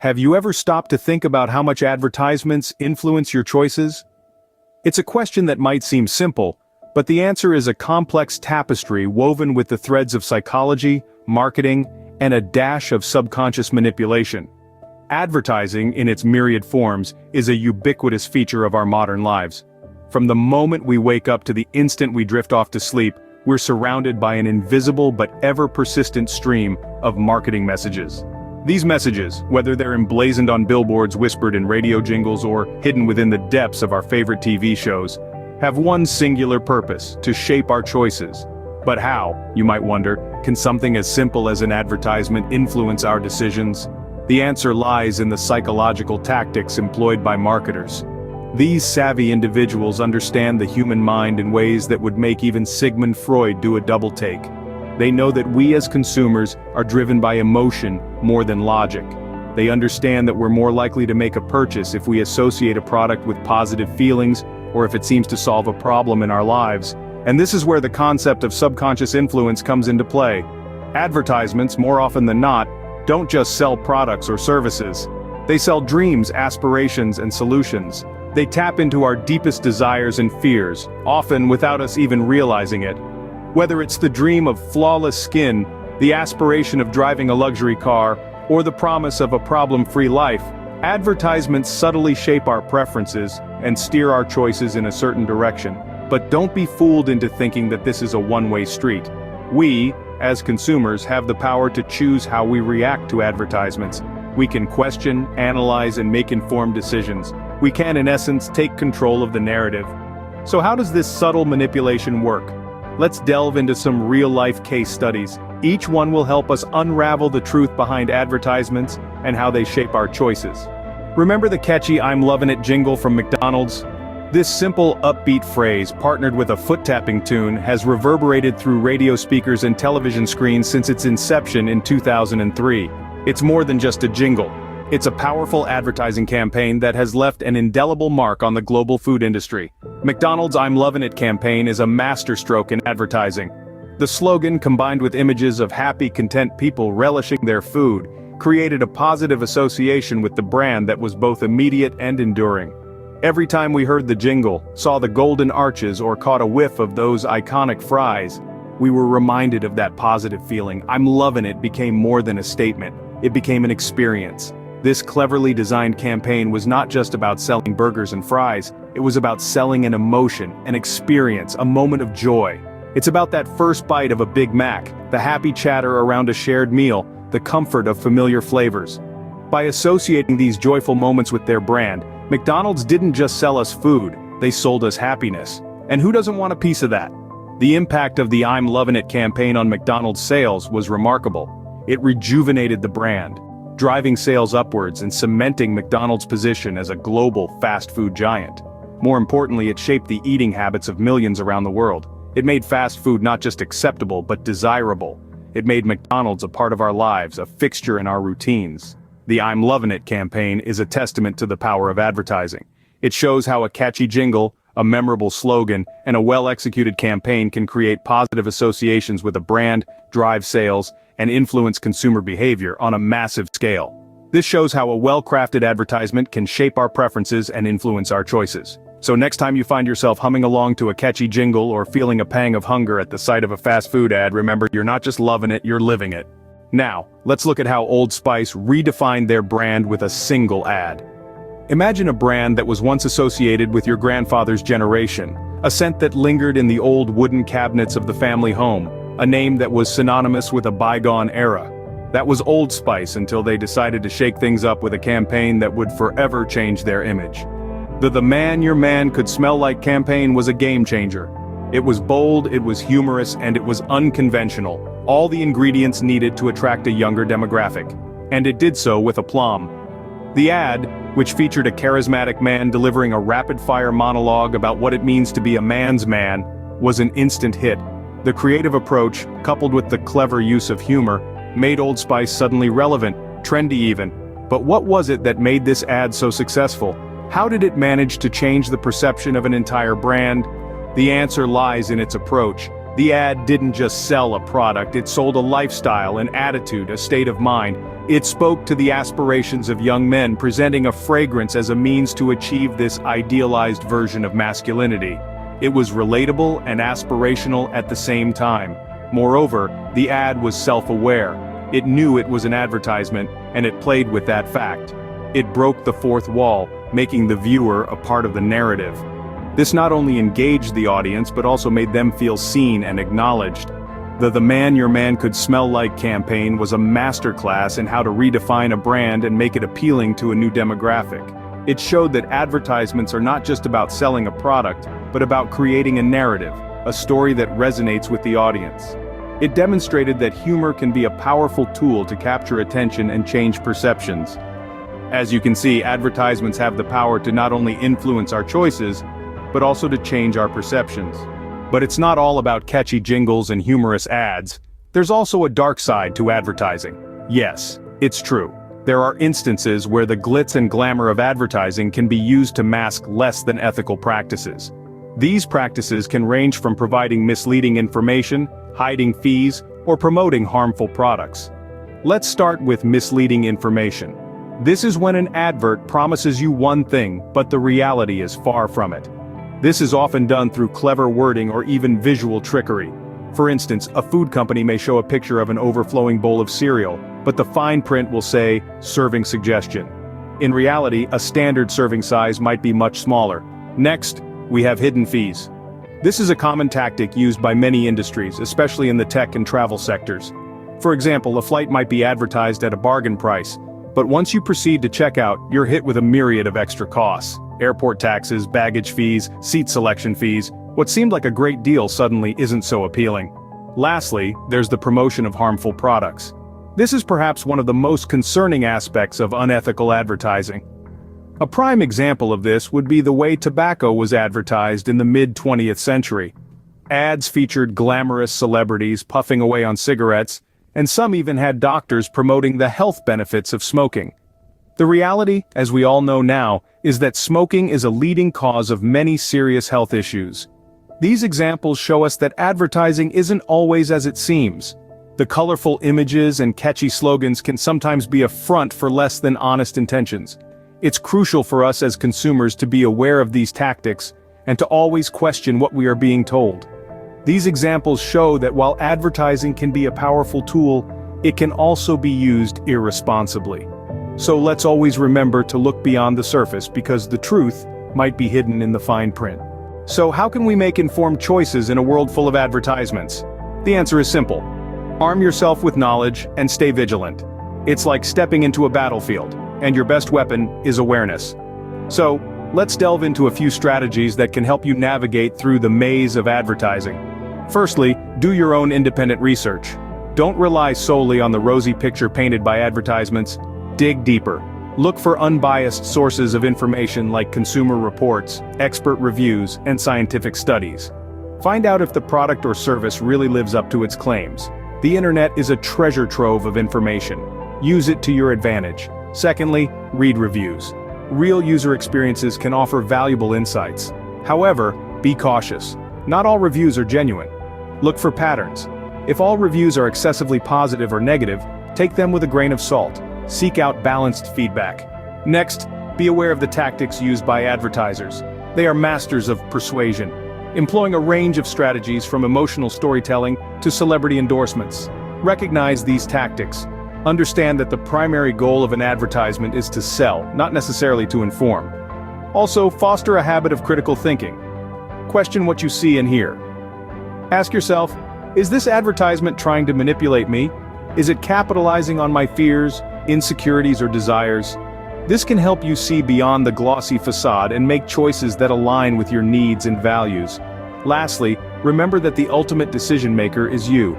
Have you ever stopped to think about how much advertisements influence your choices? It's a question that might seem simple, but the answer is a complex tapestry woven with the threads of psychology, marketing, and a dash of subconscious manipulation. Advertising, in its myriad forms, is a ubiquitous feature of our modern lives. From the moment we wake up to the instant we drift off to sleep, we're surrounded by an invisible but ever-persistent stream of marketing messages. These messages, whether they're emblazoned on billboards, whispered in radio jingles, or hidden within the depths of our favorite TV shows, have one singular purpose: to shape our choices. But how, you might wonder, can something as simple as an advertisement influence our decisions? The answer lies in the psychological tactics employed by marketers. These savvy individuals understand the human mind in ways that would make even Sigmund Freud do a double take. They know that we as consumers are driven by emotion more than logic. They understand that we're more likely to make a purchase if we associate a product with positive feelings, or if it seems to solve a problem in our lives. And this is where the concept of subconscious influence comes into play. Advertisements, more often than not, don't just sell products or services. They sell dreams, aspirations, and solutions. They tap into our deepest desires and fears, often without us even realizing it. Whether it's the dream of flawless skin, the aspiration of driving a luxury car, or the promise of a problem-free life, advertisements subtly shape our preferences and steer our choices in a certain direction. But don't be fooled into thinking that this is a one-way street. We, as consumers, have the power to choose how we react to advertisements. We can question, analyze, and make informed decisions. We can, in essence, take control of the narrative. So how does this subtle manipulation work? Let's delve into some real-life case studies. Each one will help us unravel the truth behind advertisements and how they shape our choices. Remember the catchy "I'm lovin' it" jingle from McDonald's? This simple, upbeat phrase, partnered with a foot-tapping tune, has reverberated through radio speakers and television screens since its inception in 2003. It's more than just a jingle. It's a powerful advertising campaign that has left an indelible mark on the global food industry. McDonald's "I'm lovin' it" campaign is a masterstroke in advertising. The slogan, combined with images of happy, content people relishing their food, created a positive association with the brand that was both immediate and enduring. Every time we heard the jingle, saw the golden arches, or caught a whiff of those iconic fries, we were reminded of that positive feeling. "I'm lovin' it" became more than a statement. It became an experience. This cleverly designed campaign was not just about selling burgers and fries, it was about selling an emotion, an experience, a moment of joy. It's about that first bite of a Big Mac, the happy chatter around a shared meal, the comfort of familiar flavors. By associating these joyful moments with their brand, McDonald's didn't just sell us food, they sold us happiness. And who doesn't want a piece of that? The impact of the "I'm lovin' it" campaign on McDonald's sales was remarkable. It rejuvenated the brand, driving sales upwards and cementing McDonald's position as a global fast food giant. More importantly, it shaped the eating habits of millions around the world. It made fast food not just acceptable but desirable. It made McDonald's a part of our lives, a fixture in our routines. The "I'm lovin' it" campaign is a testament to the power of advertising. It shows how a catchy jingle, a memorable slogan, and a well-executed campaign can create positive associations with a brand, drive sales, and influence consumer behavior on a massive scale. This shows how a well-crafted advertisement can shape our preferences and influence our choices. So next time you find yourself humming along to a catchy jingle or feeling a pang of hunger at the sight of a fast food ad, remember, you're not just loving it, you're living it. Now, let's look at how Old Spice redefined their brand with a single ad. Imagine a brand that was once associated with your grandfather's generation, a scent that lingered in the old wooden cabinets of the family home, a name that was synonymous with a bygone era. That was Old Spice until they decided to shake things up with a campaign that would forever change their image. The "Man Your Man Could Smell Like" campaign was a game changer. It was bold, it was humorous, and it was unconventional, all the ingredients needed to attract a younger demographic. And it did so with aplomb. The ad, which featured a charismatic man delivering a rapid-fire monologue about what it means to be a man's man, was an instant hit. The creative approach, coupled with the clever use of humor, made Old Spice suddenly relevant, trendy even. But what was it that made this ad so successful? How did it manage to change the perception of an entire brand? The answer lies in its approach. The ad didn't just sell a product, it sold a lifestyle, an attitude, a state of mind. It spoke to the aspirations of young men, presenting a fragrance as a means to achieve this idealized version of masculinity. It was relatable and aspirational at the same time. Moreover, the ad was self-aware. It knew it was an advertisement, and it played with that fact. It broke the fourth wall, making the viewer a part of the narrative. This not only engaged the audience but also made them feel seen and acknowledged. The Man Your Man Could Smell Like campaign was a masterclass in how to redefine a brand and make it appealing to a new demographic. It showed that advertisements are not just about selling a product, but about creating a narrative, a story that resonates with the audience. It demonstrated that humor can be a powerful tool to capture attention and change perceptions. As you can see, advertisements have the power to not only influence our choices, but also to change our perceptions. But it's not all about catchy jingles and humorous ads. There's also a dark side to advertising. Yes, it's true. There are instances where the glitz and glamour of advertising can be used to mask less than ethical practices. These practices can range from providing misleading information, hiding fees, or promoting harmful products. Let's start with misleading information. This is when an advert promises you one thing, but the reality is far from it. This is often done through clever wording or even visual trickery. For instance, a food company may show a picture of an overflowing bowl of cereal, but the fine print will say, "Serving suggestion." In reality, a standard serving size might be much smaller. Next, we have hidden fees. This is a common tactic used by many industries, especially in the tech and travel sectors. For example, a flight might be advertised at a bargain price, but once you proceed to check out, you're hit with a myriad of extra costs. Airport taxes, baggage fees, seat selection fees. What seemed like a great deal suddenly isn't so appealing. Lastly, there's the promotion of harmful products. This is perhaps one of the most concerning aspects of unethical advertising. A prime example of this would be the way tobacco was advertised in the mid-20th century. Ads featured glamorous celebrities puffing away on cigarettes, and some even had doctors promoting the health benefits of smoking. The reality, as we all know now, is that smoking is a leading cause of many serious health issues. These examples show us that advertising isn't always as it seems. The colorful images and catchy slogans can sometimes be a front for less than honest intentions. It's crucial for us as consumers to be aware of these tactics and to always question what we are being told. These examples show that while advertising can be a powerful tool, it can also be used irresponsibly. So let's always remember to look beyond the surface because the truth might be hidden in the fine print. So how can we make informed choices in a world full of advertisements? The answer is simple. Arm yourself with knowledge and stay vigilant. It's like stepping into a battlefield, and your best weapon is awareness. So, let's delve into a few strategies that can help you navigate through the maze of advertising. Firstly, do your own independent research. Don't rely solely on the rosy picture painted by advertisements. Dig deeper. Look for unbiased sources of information like consumer reports, expert reviews, and scientific studies. Find out if the product or service really lives up to its claims. The internet is a treasure trove of information. Use it to your advantage. Secondly, read reviews. Real user experiences can offer valuable insights. However, be cautious. Not all reviews are genuine. Look for patterns. If all reviews are excessively positive or negative, take them with a grain of salt. Seek out balanced feedback. Next, be aware of the tactics used by advertisers. They are masters of persuasion, employing a range of strategies from emotional storytelling to celebrity endorsements. Recognize these tactics. Understand that the primary goal of an advertisement is to sell, not necessarily to inform. Also, foster a habit of critical thinking. Question what you see and hear. Ask yourself, is this advertisement trying to manipulate me? Is it capitalizing on my fears, insecurities, or desires? This can help you see beyond the glossy facade and make choices that align with your needs and values. Lastly, remember that the ultimate decision maker is you.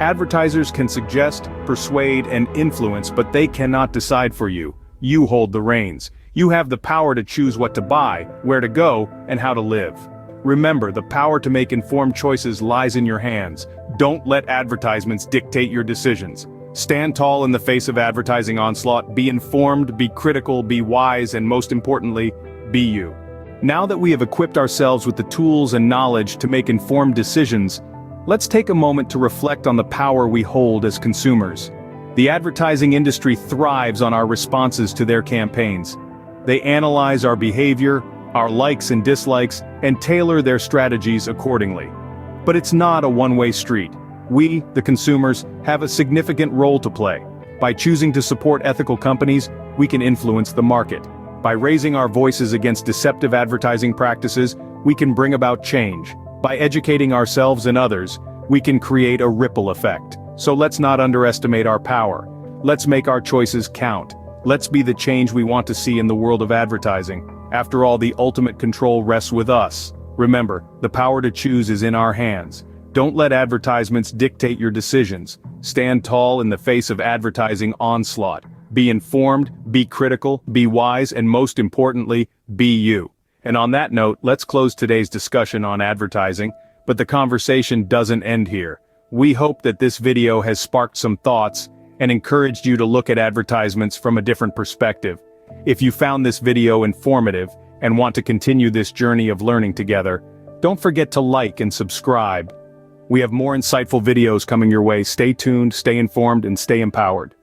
Advertisers can suggest, persuade, and influence, but they cannot decide for you. You hold the reins. You have the power to choose what to buy, where to go, and how to live. Remember, the power to make informed choices lies in your hands. Don't let advertisements dictate your decisions. Stand tall in the face of advertising onslaught, be informed, be critical, be wise, and most importantly, be you. Now that we have equipped ourselves with the tools and knowledge to make informed decisions, let's take a moment to reflect on the power we hold as consumers. The advertising industry thrives on our responses to their campaigns. They analyze our behavior, our likes and dislikes, and tailor their strategies accordingly. But it's not a one-way street. We, the consumers, have a significant role to play. By choosing to support ethical companies, we can influence the market. By raising our voices against deceptive advertising practices, we can bring about change. By educating ourselves and others, we can create a ripple effect. So let's not underestimate our power. Let's make our choices count. Let's be the change we want to see in the world of advertising. After all, the ultimate control rests with us. Remember, the power to choose is in our hands. Don't let advertisements dictate your decisions. Stand tall in the face of advertising onslaught. Be informed, be critical, be wise, and most importantly, be you. And on that note, let's close today's discussion on advertising, but the conversation doesn't end here. We hope that this video has sparked some thoughts and encouraged you to look at advertisements from a different perspective. If you found this video informative and want to continue this journey of learning together, don't forget to like and subscribe. We have more insightful videos coming your way. Stay tuned, stay informed, and stay empowered.